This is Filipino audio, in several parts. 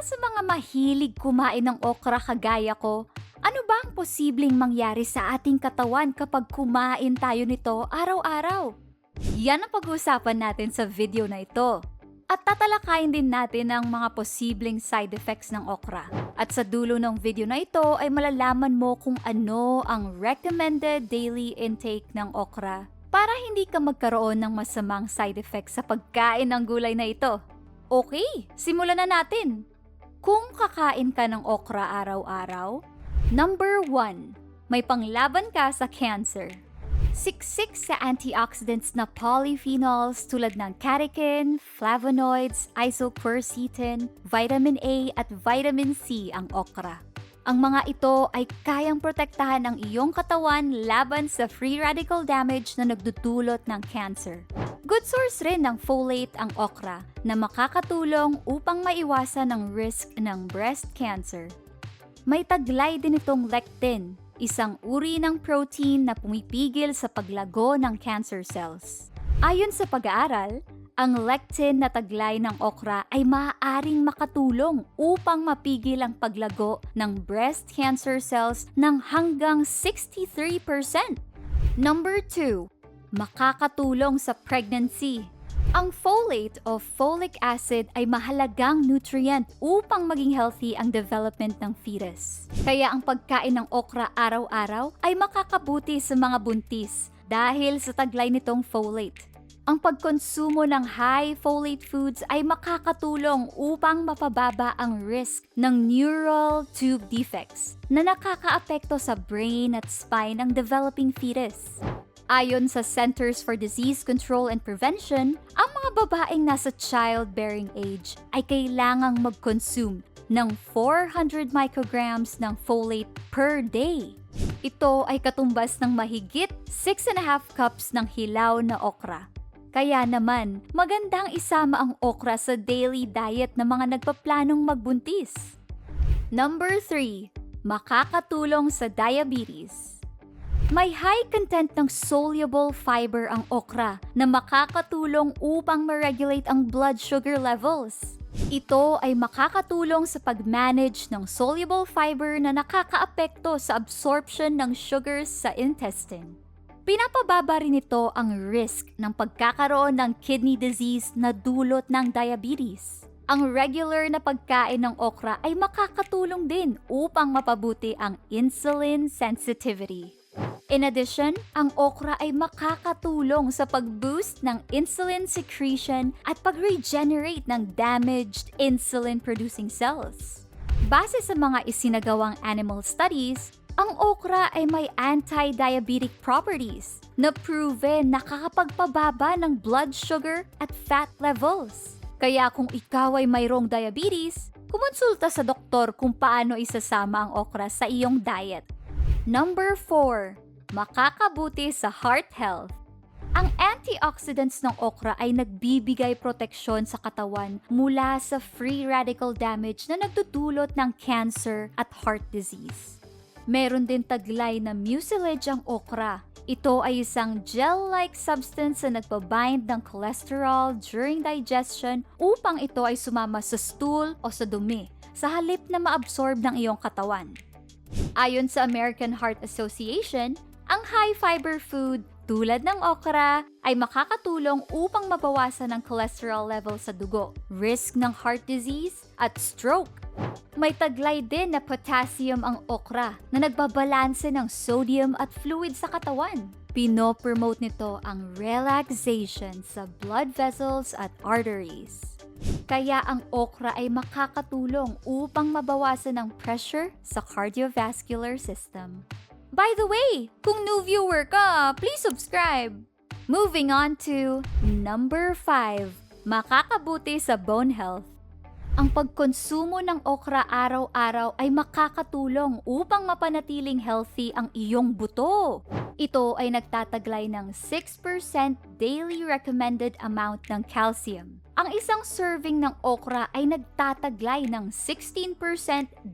sa mga mahilig kumain ng okra kagaya ko, ano ba ang posibleng mangyari sa ating katawan kapag kumain tayo nito araw-araw? Yan ang pag-uusapan natin sa video na ito. At tatalakayin din natin ang mga posibleng side effects ng okra. At sa dulo ng video na ito ay malalaman mo kung ano ang recommended daily intake ng okra para hindi ka magkaroon ng masamang side effects sa pagkain ng gulay na ito. Okay, simulan na natin! Kung kakain ka ng okra araw-araw, Number 1. May panglaban ka sa cancer. Siksik sa antioxidants na polyphenols tulad ng catechin, flavonoids, isoquercetin, vitamin A at vitamin C ang okra. Ang mga ito ay kayang protektahan ang iyong katawan laban sa free radical damage na nagdudulot ng cancer. Good source rin ng folate ang okra na makakatulong upang maiwasan ang risk ng breast cancer. May taglay din itong lectin, isang uri ng protein na pumipigil sa paglago ng cancer cells. Ayon sa pag-aaral, ang lectin na taglay ng okra ay maaaring makatulong upang mapigil ang paglago ng breast cancer cells ng hanggang 63%. Number 2. Makakatulong sa pregnancy. Ang folate o folic acid ay mahalagang nutrient upang maging healthy ang development ng fetus. Kaya ang pagkain ng okra araw-araw ay makakabuti sa mga buntis dahil sa taglay nitong folate. Ang pagkonsumo ng high folate foods ay makakatulong upang mapababa ang risk ng neural tube defects na nakakaapekto sa brain at spine ng developing fetus. Ayon sa Centers for Disease Control and Prevention, ang mga babaeng nasa childbearing age ay kailangang mag-consume ng 400 micrograms ng folate per day. Ito ay katumbas ng mahigit 6.5 cups ng hilaw na okra. Kaya naman, magandang isama ang okra sa daily diet ng mga nagpaplanong magbuntis. Number 3. Makakatulong sa diabetes. May high content ng soluble fiber ang okra na makakatulong upang ma-regulate ang blood sugar levels. Ito ay makakatulong sa pag-manage ng soluble fiber na nakakaapekto sa absorption ng sugars sa intestine. Pinapababa rin ito ang risk ng pagkakaroon ng kidney disease na dulot ng diabetes. Ang regular na pagkain ng okra ay makakatulong din upang mapabuti ang insulin sensitivity. In addition, ang okra ay makakatulong sa pag-boost ng insulin secretion at pag-regenerate ng damaged insulin-producing cells. Base sa mga isinagawang animal studies, ang okra ay may anti-diabetic properties na proven nakakapagpababa ng blood sugar at fat levels. Kaya kung ikaw ay mayroong diabetes, kumonsulta sa doktor kung paano isasama ang okra sa iyong diet. Number 4. Makakabuti sa heart health. Ang antioxidants ng okra ay nagbibigay proteksyon sa katawan mula sa free radical damage na nagdudulot ng cancer at heart disease. Meron din taglay na mucilage ang okra. Ito ay isang gel-like substance na nagbabind ng cholesterol during digestion upang ito ay sumama sa stool o sa dumi sa halip na maabsorb ng iyong katawan. Ayon sa American Heart Association, ang high-fiber food tulad ng okra ay makakatulong upang mabawasan ang cholesterol level sa dugo, risk ng heart disease at stroke. May taglay din na potassium ang okra na nagbabalanse ng sodium at fluid sa katawan. Pinopromote nito ang relaxation sa blood vessels at arteries. Kaya ang okra ay makakatulong upang mabawasan ang pressure sa cardiovascular system. By the way, kung new viewer ka, please subscribe! Moving on to number 5. Makakabuti sa bone health. Ang pagkonsumo ng okra araw-araw ay makakatulong upang mapanatiling healthy ang iyong buto. Ito ay nagtataglay ng 6% daily recommended amount ng calcium. Ang isang serving ng okra ay nagtataglay ng 16%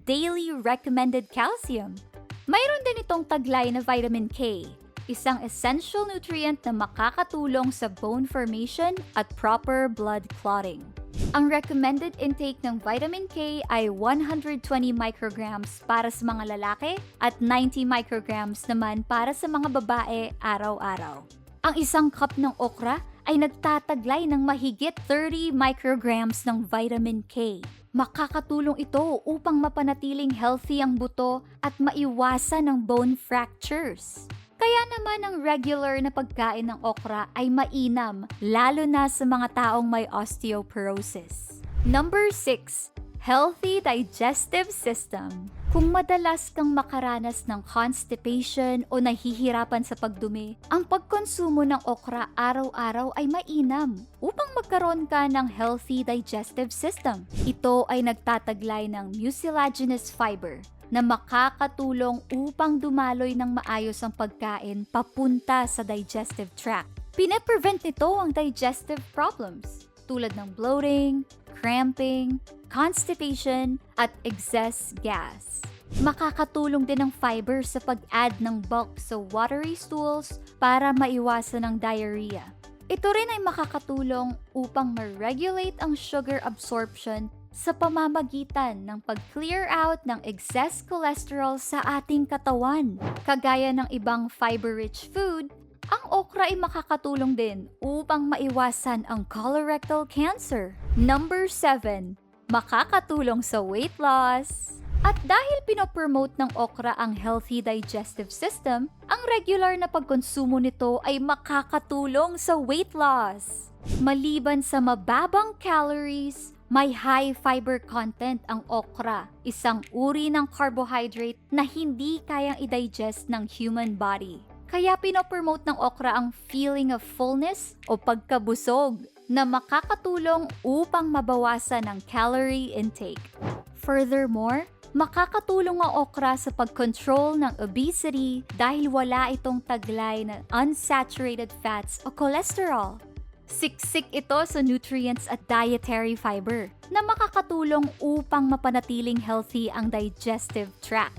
daily recommended calcium. Mayroon din itong taglay na vitamin K. isang essential nutrient na makakatulong sa bone formation at proper blood clotting. Ang recommended intake ng vitamin K ay 120 micrograms para sa mga lalaki at 90 micrograms naman para sa mga babae araw-araw. Ang isang cup ng okra ay nagtataglay ng mahigit 30 micrograms ng vitamin K. Makakatulong ito upang mapanatiling healthy ang buto at maiwasan ang bone fractures. Kaya naman ang regular na pagkain ng okra ay mainam, lalo na sa mga taong may osteoporosis. Number 6. Healthy digestive system. Kung madalas kang makaranas ng constipation o nahihirapan sa pagdumi, ang pagkonsumo ng okra araw-araw ay mainam upang magkaroon ka ng healthy digestive system. Ito ay nagtataglay ng mucilaginous fiber na makakatulong upang dumaloy ng maayos ang pagkain papunta sa digestive tract. Pine-prevent nito ang digestive problems tulad ng bloating, cramping, constipation, at excess gas. Makakatulong din ang fiber sa pag-add ng bulk sa watery stools para maiwasan ang diarrhea. Ito rin ay makakatulong upang ma-regulate ang sugar absorption sa pamamagitan ng pag-clear out ng excess cholesterol sa ating katawan. Kagaya ng ibang fiber-rich food, ang okra ay makakatulong din upang maiwasan ang colorectal cancer. Number 7. Makakatulong sa weight loss. At dahil pinopromote ng okra ang healthy digestive system, ang regular na pagkonsumo nito ay makakatulong sa weight loss. Maliban sa mababang calories, may high fiber content ang okra, isang uri ng carbohydrate na hindi kayang i-digest ng human body. Kaya pinopromote ng okra ang feeling of fullness o pagkabusog na makakatulong upang mabawasan ang calorie intake. Furthermore, makakatulong ang okra sa pag-control ng obesity dahil wala itong taglay ng unsaturated fats o cholesterol. Siksik ito sa nutrients at dietary fiber na makakatulong upang mapanatiling healthy ang digestive tract.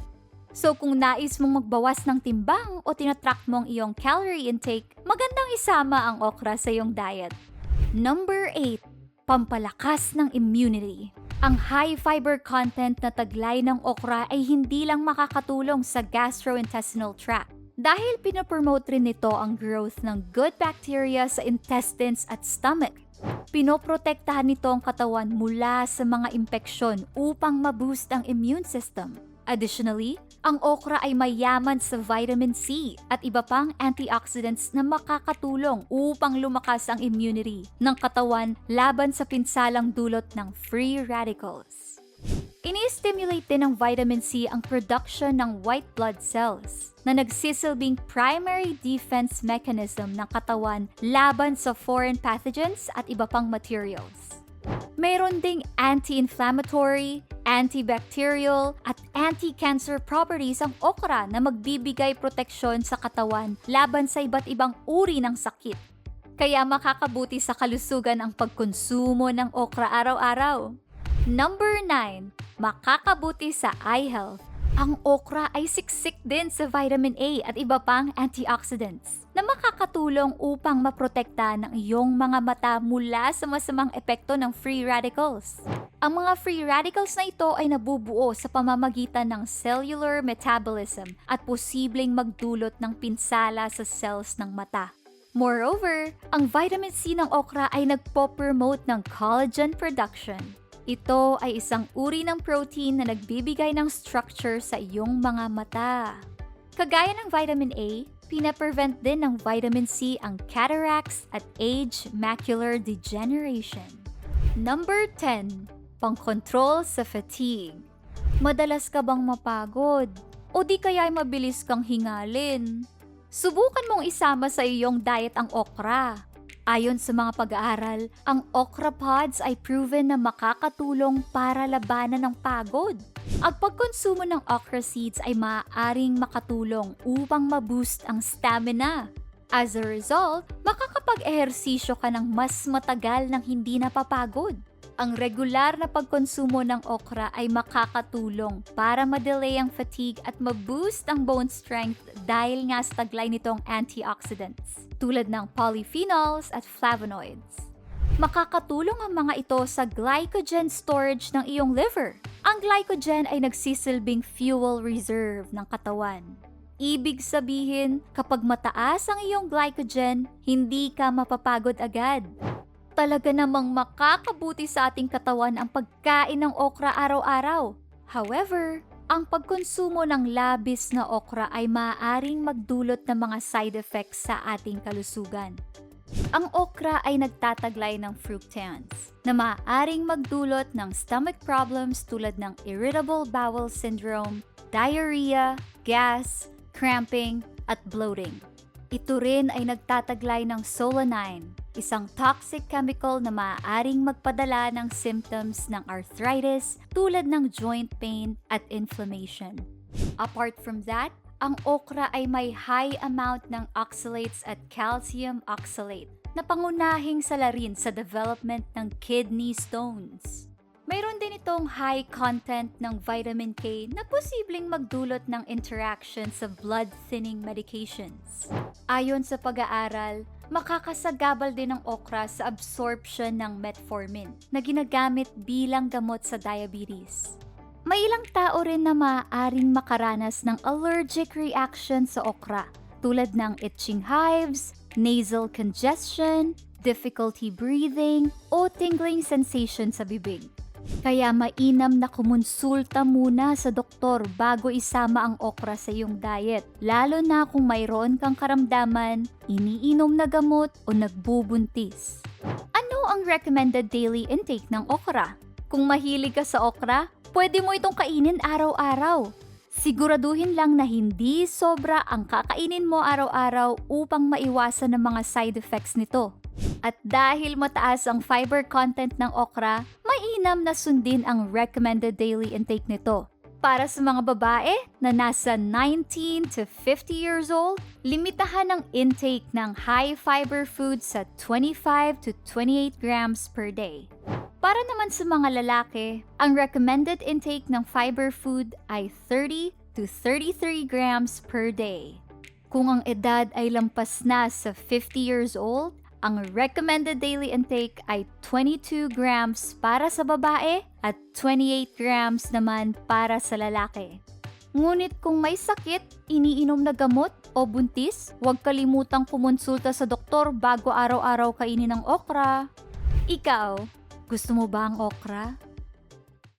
So kung nais mong magbawas ng timbang o tinatrack mo ang iyong calorie intake, magandang isama ang okra sa iyong diet. Number 8. Pampalakas ng immunity. Ang high fiber content na taglay ng okra ay hindi lang makakatulong sa gastrointestinal tract dahil pinopromote rin nito ang growth ng good bacteria sa intestines at stomach. Pinoprotektahan nito ang katawan mula sa mga impeksyon upang ma-boost ang immune system. Additionally, ang okra ay mayaman sa vitamin C at iba pang antioxidants na makakatulong upang lumakas ang immunity ng katawan laban sa pinsalang dulot ng free radicals. Ini-stimulate din ng vitamin C ang production ng white blood cells na nagsisilbing primary defense mechanism ng katawan laban sa foreign pathogens at iba pang materials. Mayroon ding anti-inflammatory, antibacterial, at anti-cancer properties ang okra na magbibigay proteksyon sa katawan laban sa iba't ibang uri ng sakit. Kaya makakabuti sa kalusugan ang pagkonsumo ng okra araw-araw. Number 9. Makakabuti sa eye health. Ang okra ay siksik din sa vitamin A at iba pang antioxidants na makakatulong upang maprotekta ng iyong mga mata mula sa masamang epekto ng free radicals. Ang mga free radicals na ito ay nabubuo sa pamamagitan ng cellular metabolism at posibleng magdulot ng pinsala sa cells ng mata. Moreover, ang vitamin C ng okra ay nagpo-promote ng collagen production. Ito ay isang uri ng protein na nagbibigay ng structure sa iyong mga mata. Kagaya ng vitamin A, pina-prevent din ng vitamin C ang cataracts at age macular degeneration. Number 10. Pangkontrol sa fatigue. Madalas ka bang mapagod? O di kaya ay mabilis kang hingalin? Subukan mong isama sa iyong diet ang okra. Ayon sa mga pag-aaral, ang okra pods ay proven na makakatulong para labanan ng pagod. Ang pagkonsumo ng okra seeds ay maaaring makatulong upang ma-boost ang stamina. As a result, makakapag-ehersisyo ka ng mas matagal nang hindi napapagod. Ang regular na pagkonsumo ng okra ay makakatulong para ma-delay ang fatigue at ma-boost ang bone strength dahil nga sa taglay nitong antioxidants, tulad ng polyphenols at flavonoids. Makakatulong ang mga ito sa glycogen storage ng iyong liver. Ang glycogen ay nagsisilbing fuel reserve ng katawan. Ibig sabihin, kapag mataas ang iyong glycogen, hindi ka mapapagod agad. Talaga namang makakabuti sa ating katawan ang pagkain ng okra araw-araw. However, ang pagkonsumo ng labis na okra ay maaaring magdulot ng mga side effects sa ating kalusugan. Ang okra ay nagtataglay ng fructans na maaaring magdulot ng stomach problems tulad ng irritable bowel syndrome, diarrhea, gas, cramping, at bloating. Ito rin ay nagtataglay ng solanine, isang toxic chemical na maaaring magpadala ng symptoms ng arthritis tulad ng joint pain at inflammation. Apart from that, ang okra ay may high amount ng oxalates at calcium oxalate na pangunahing salarin sa development ng kidney stones. Mayroon din itong high content ng vitamin K na posibleng magdulot ng interaction sa blood-thinning medications. Ayon sa pag-aaral, makakasagabal din ang okra sa absorption ng metformin na ginagamit bilang gamot sa diabetes. May ilang tao rin na maaaring makaranas ng allergic reaction sa okra tulad ng itching hives, nasal congestion, difficulty breathing, o tingling sensation sa bibig. Kaya mainam na kumonsulta muna sa doktor bago isama ang okra sa iyong diet, lalo na kung mayroon kang karamdaman, iniinom na gamot o nagbubuntis. Ano ang recommended daily intake ng okra? Kung mahilig ka sa okra, pwede mo itong kainin araw-araw. Siguraduhin lang na hindi sobra ang kakainin mo araw-araw upang maiwasan ang mga side effects nito. At dahil mataas ang fiber content ng okra, mainam na sundin ang recommended daily intake nito. Para sa mga babae na nasa 19 to 50 years old, limitahan ang intake ng high fiber foods sa 25 to 28 grams per day. Para naman sa mga lalaki, ang recommended intake ng fiber food ay 30 to 33 grams per day. Kung ang edad ay lampas na sa 50 years old, ang recommended daily intake ay 22 grams para sa babae at 28 grams naman para sa lalaki. Ngunit kung may sakit, iniinom na gamot o buntis, huwag kalimutang kumonsulta sa doktor bago araw-araw kainin ng okra. Ikaw, gusto mo ba ang okra?